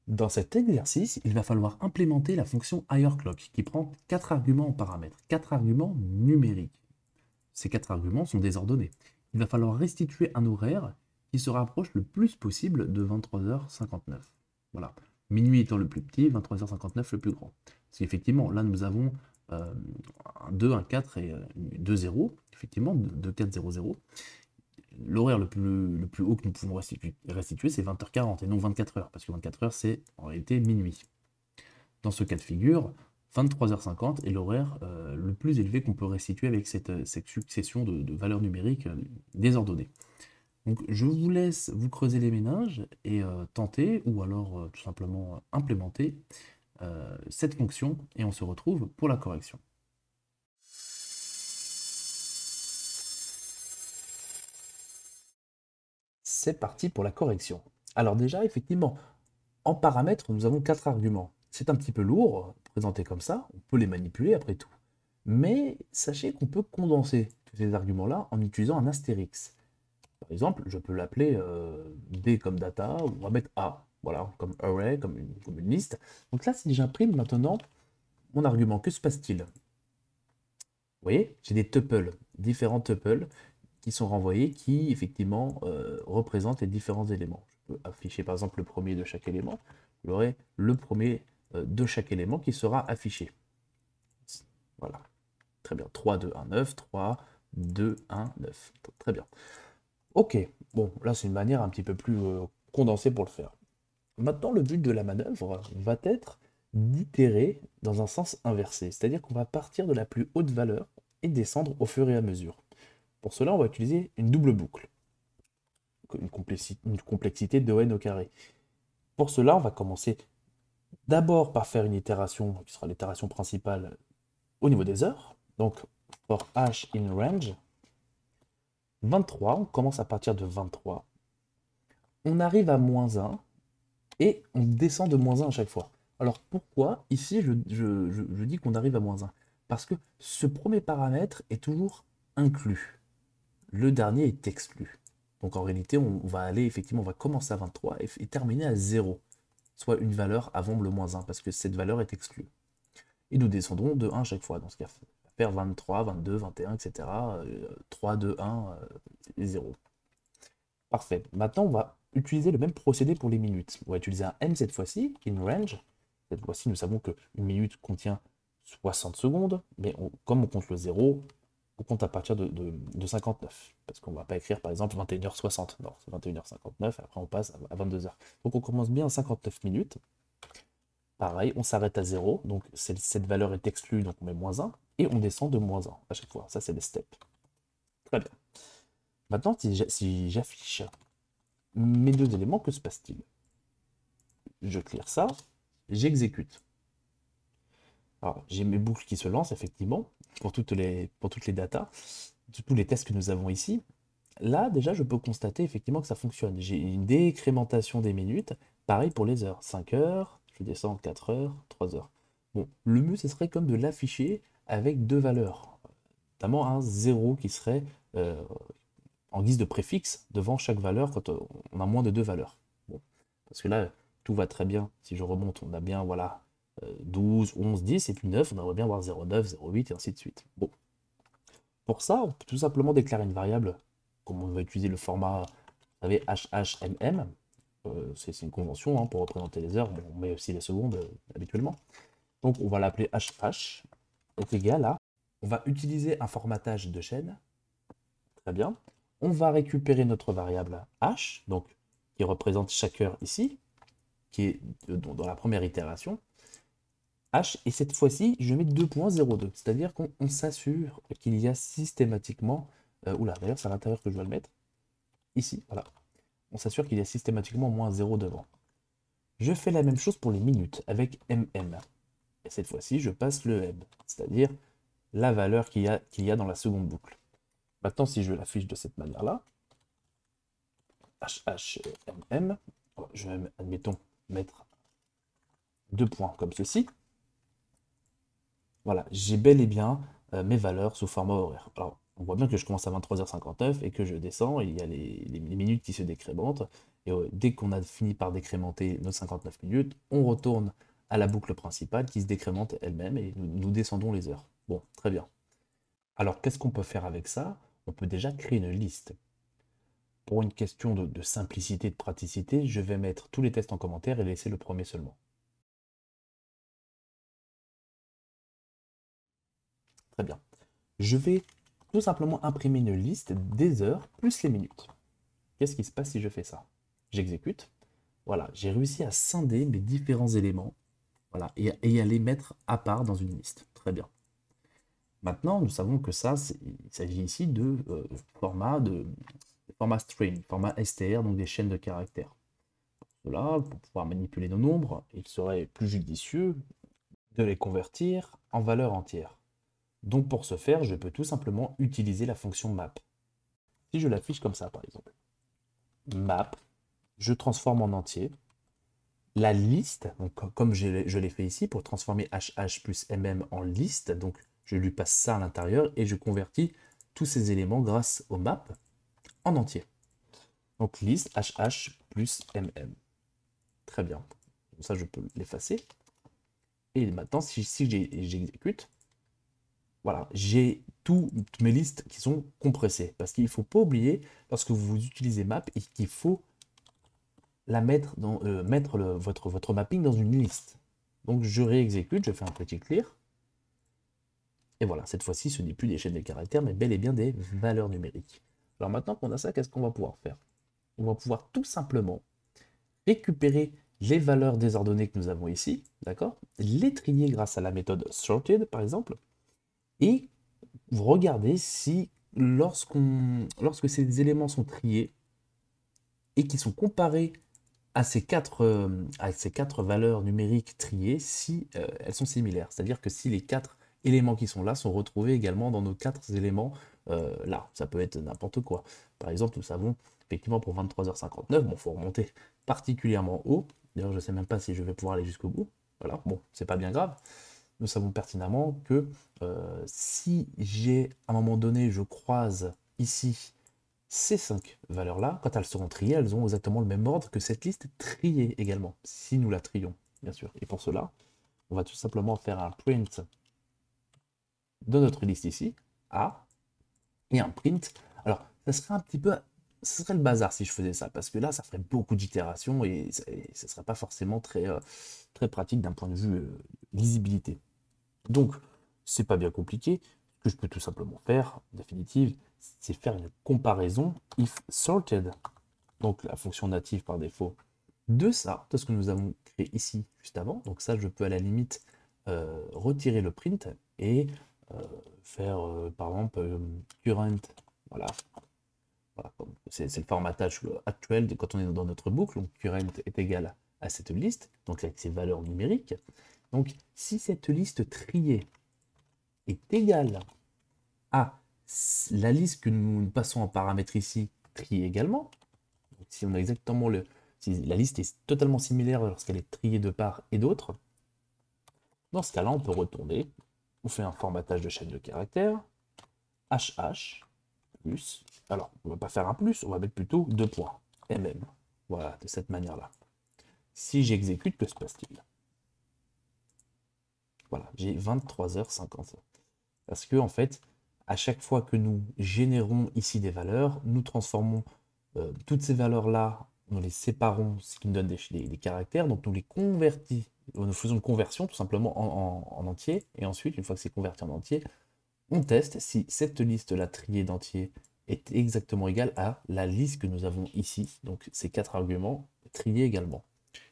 Dans cet exercice, il va falloir implémenter la fonction higherClock qui prend 4 arguments en paramètres, 4 arguments numériques. Ces 4 arguments sont désordonnés. Il va falloir restituer un horaire qui se rapproche le plus possible de 23h59. Voilà. Minuit étant le plus petit, 23h59 le plus grand. Parce qu'effectivement, là nous avons un 2, un 4 et 2 0, effectivement, 2, 4, 0, 0. L'horaire le plus haut que nous pouvons restituer, c'est 20h40 et non 24h, parce que 24h, c'est en réalité minuit. Dans ce cas de figure, 23h50 est l'horaire le plus élevé qu'on peut restituer avec cette succession de valeurs numériques désordonnées. Donc je vous laisse vous creuser les méninges et tenter, ou alors tout simplement implémenter cette fonction, et on se retrouve pour la correction. C'est parti pour la correction. Alors déjà, effectivement, en paramètres, nous avons 4 arguments. C'est un petit peu lourd, présenté comme ça, on peut les manipuler après tout. Mais sachez qu'on peut condenser tous ces arguments-là en utilisant un astérix. Par exemple, je peux l'appeler D comme data, ou on va mettre A, voilà, comme array, comme une liste. Donc là, si j'imprime maintenant mon argument, que se passe-t-il? Vous voyez, j'ai des tuples, différents tuples qui sont renvoyés, qui effectivement représentent les différents éléments. Je peux afficher par exemple le premier de chaque élément. J'aurai le premier de chaque élément qui sera affiché. Voilà, très bien. 3, 2, 1, 9, 3, 2, 1, 9. Très bien. Ok, bon, là c'est une manière un petit peu plus condensée pour le faire. Maintenant, le but de la manœuvre va être d'itérer dans un sens inversé, c'est-à-dire qu'on va partir de la plus haute valeur et descendre au fur et à mesure. Pour cela, on va utiliser une double boucle, une complexité de n au carré. Pour cela, on va commencer d'abord par faire une itération, qui sera l'itération principale au niveau des heures. Donc, for h in range, 23, on commence à partir de 23. On arrive à moins 1, et on descend de moins 1 à chaque fois. Alors pourquoi ici je dis qu'on arrive à moins 1? Parce que ce premier paramètre est toujours inclus. Le dernier est exclu. Donc en réalité, on va aller, effectivement, on va commencer à 23 et terminer à 0, soit une valeur avant le moins 1, parce que cette valeur est exclue. Et nous descendrons de 1 à chaque fois, donc ce qui va faire 23, 22, 21, etc. 3, 2, 1 et 0. Parfait. Maintenant, on va utiliser le même procédé pour les minutes. On va utiliser un n cette fois-ci, in range. Cette fois-ci, nous savons qu'une minute contient 60 secondes, mais comme on compte le 0, on compte à partir de 59. Parce qu'on ne va pas écrire, par exemple, 21h60. Non, c'est 21h59, après on passe à 22h. Donc on commence bien à 59 minutes. Pareil, on s'arrête à 0, donc cette valeur est exclue, donc on met moins 1, et on descend de moins 1 à chaque fois. Ça, c'est les steps. Très bien. Maintenant, si j'affiche mes deux éléments, que se passe-t-il? Je clear ça, j'exécute. Alors, j'ai mes boucles qui se lancent, effectivement, pour toutes les datas, tous les tests que nous avons ici. Là, déjà, je peux constater effectivement que ça fonctionne. J'ai une décrémentation des minutes. Pareil pour les heures. 5 heures, je descends 4 heures, 3 heures. Bon, le mieux, ce serait comme de l'afficher avec deux valeurs. Notamment un 0 qui serait en guise de préfixe devant chaque valeur quand on a moins de deux valeurs. Bon, parce que là, tout va très bien. Si je remonte, on a bien, voilà, 12, 11, 10, et puis 9, on aimerait bien voir 0,9, 0,8, et ainsi de suite. Bon, pour ça, on peut tout simplement déclarer une variable, comme on va utiliser le format, vous savez, HHMM, c'est une convention hein, pour représenter les heures, bon, on met aussi les secondes habituellement. Donc on va l'appeler HH, est égal à, on va utiliser un formatage de chaîne, très bien. On va récupérer notre variable h, donc qui représente chaque heure ici, qui est dans la première itération, h, et cette fois-ci, je mets 2.02, c'est-à-dire qu'on s'assure qu'il y a systématiquement, oula, d'ailleurs c'est à l'intérieur que je dois le mettre, ici, voilà, on s'assure qu'il y a systématiquement moins 0 devant. Je fais la même chose pour les minutes, avec mm, et cette fois-ci, je passe le m, c'est-à-dire la valeur qu'il y a dans la seconde boucle. Maintenant, si je l'affiche de cette manière-là, HHMM, je vais, admettons, mettre deux points comme ceci. Voilà, j'ai bel et bien mes valeurs sous format horaire. Alors, on voit bien que je commence à 23h59 et que je descends, il y a les minutes qui se décrémentent, Et dès qu'on a fini par décrémenter nos 59 minutes, on retourne à la boucle principale qui se décrémente elle-même et nous descendons les heures. Bon, très bien. Alors, qu'est-ce qu'on peut faire avec ça? On peut déjà créer une liste. Pour une question de simplicité, de praticité, je vais mettre tous les tests en commentaire et laisser le premier seulement. Très bien. Je vais tout simplement imprimer une liste des heures plus les minutes. Qu'est-ce qui se passe si je fais ça? J'exécute. Voilà, j'ai réussi à scinder mes différents éléments, voilà, et à les mettre à part dans une liste. Très bien. Maintenant, nous savons que ça, il s'agit ici de format string, format str, donc des chaînes de caractères. Pour cela, pour pouvoir manipuler nos nombres, il serait plus judicieux de les convertir en valeurs entières. Donc pour ce faire, je peux tout simplement utiliser la fonction map. Si je l'affiche comme ça, par exemple, map, je transforme en entier. La liste, donc comme je l'ai fait ici, pour transformer HH plus MM en liste, donc je lui passe ça à l'intérieur et je convertis tous ces éléments grâce au map en entier. Donc liste HH plus MM. Très bien. Donc ça, je peux l'effacer. Et maintenant, si j'exécute, voilà, j'ai toutes mes listes qui sont compressées. Parce qu'il ne faut pas oublier, lorsque vous utilisez map, qu'il faut la mettre votre mapping dans une liste. Donc je réexécute, je fais un petit clear. Et voilà, cette fois-ci, ce n'est plus des chaînes de caractères, mais bel et bien des valeurs numériques. Alors maintenant qu'on a ça, qu'est-ce qu'on va pouvoir faire? On va pouvoir tout simplement récupérer les valeurs désordonnées que nous avons ici, d'accord? Les trier grâce à la méthode sorted, par exemple, et regarder si lorsque ces éléments sont triés et qui sont comparés à ces quatre valeurs numériques triées, si elles sont similaires. C'est-à-dire que si les 4 éléments qui sont là sont retrouvés également dans nos 4 éléments là. Ça peut être n'importe quoi. Par exemple, nous savons effectivement pour 23h59, bon, il faut remonter particulièrement haut. D'ailleurs, je ne sais même pas si je vais pouvoir aller jusqu'au bout. Voilà, bon, c'est pas bien grave. Nous savons pertinemment que si j'ai, à un moment donné, je croise ici ces 5 valeurs-là, quand elles seront triées, elles ont exactement le même ordre que cette liste triée également, si nous la trions, bien sûr. Et pour cela, on va tout simplement faire un print de notre liste ici, A, et un print. Alors, ça serait un petit peu, ce serait le bazar si je faisais ça, parce que là, ça ferait beaucoup d'itérations et ça ne serait pas forcément très pratique d'un point de vue lisibilité. Donc, c'est pas bien compliqué. Ce que je peux tout simplement faire, en définitive, c'est faire une comparaison if sorted, donc la fonction native par défaut, de ça, de ce que nous avons créé ici juste avant. Donc ça, je peux à la limite retirer le print et faire par exemple current, voilà, voilà c'est le formatage actuel quand on est dans notre boucle. Donc current est égal à cette liste, donc avec ses valeurs numériques. Donc si cette liste triée est égale à la liste que nous passons en paramètre ici, triée également, donc si on a exactement si la liste est totalement similaire lorsqu'elle est triée de part et d'autre, dans ce cas-là, on peut retourner, on fait un formatage de chaîne de caractères, HH, plus, alors on ne va pas faire un plus, on va mettre plutôt 2 points, MM, voilà, de cette manière-là. Si j'exécute, que se passe-t-il? Voilà, j'ai 23h50. Parce que, en fait, à chaque fois que nous générons ici des valeurs, nous transformons toutes ces valeurs-là, nous les séparons, ce qui nous donne des caractères, donc nous les convertis, nous faisons une conversion tout simplement en entier, et ensuite, une fois que c'est converti en entier, on teste si cette liste-là triée d'entier est exactement égale à la liste que nous avons ici, donc ces 4 arguments triés également.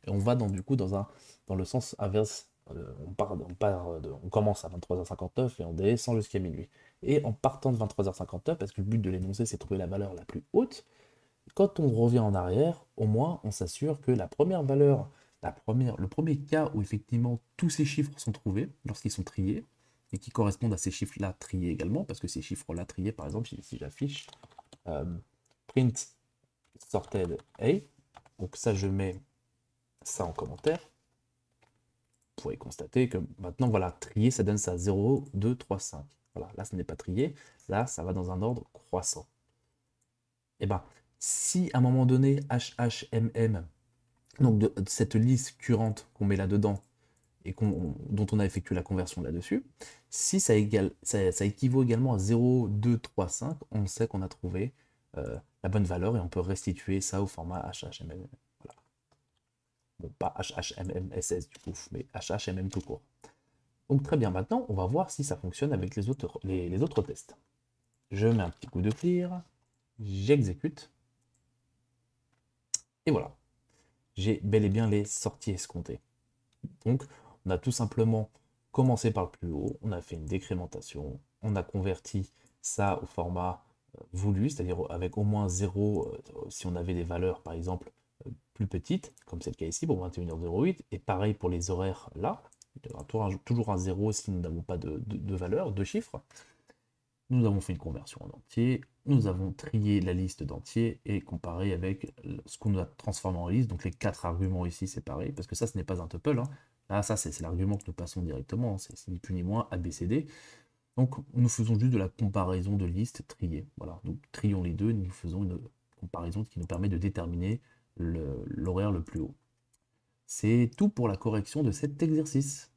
Et on va du coup dans le sens inverse. On commence à 23h59 et on descend jusqu'à minuit. Et en partant de 23h59, parce que le but de l'énoncé c'est de trouver la valeur la plus haute, quand on revient en arrière, au moins on s'assure que la première valeur, le premier cas où effectivement tous ces chiffres sont trouvés, lorsqu'ils sont triés, et qui correspondent à ces chiffres-là triés également, parce que ces chiffres-là triés, par exemple, si j'affiche print sorted A, donc ça je mets ça en commentaire, vous pourrez constater que maintenant, voilà, trier, ça donne ça 0, 2, 3, 5. Voilà, là, ce n'est pas trié. Là, ça va dans un ordre croissant. Et bien, Si à un moment donné, HHMM, donc de cette liste currente qu'on met là-dedans, et dont on a effectué la conversion là-dessus, si ça équivaut également à 0,235, on sait qu'on a trouvé la bonne valeur et on peut restituer ça au format HHMM. Voilà. Bon, pas HHMMSS du coup, mais HHMM tout court. Donc très bien, maintenant on va voir si ça fonctionne avec les autres tests. Je mets un petit coup de clear, j'exécute, et voilà. J'ai bel et bien les sorties escomptées. Donc, on a tout simplement commencé par le plus haut, on a fait une décrémentation, on a converti ça au format voulu, c'est-à-dire avec au moins 0 si on avait des valeurs par exemple plus petites, comme c'est le cas ici pour 21h08, et pareil pour les horaires là, il y aura toujours un 0 si nous n'avons pas de valeur, de chiffres. Nous avons fait une conversion en entier, nous avons trié la liste d'entiers et comparé avec ce qu'on a transformé en liste, donc les 4 arguments ici séparés, parce que ça ce n'est pas un tuple, hein. Là ça c'est l'argument que nous passons directement, hein. C'est ni plus ni moins ABCD. Donc nous faisons juste de la comparaison de listes triées. Voilà, donc trions les deux et nous faisons une comparaison qui nous permet de déterminer l'horaire le plus haut. C'est tout pour la correction de cet exercice.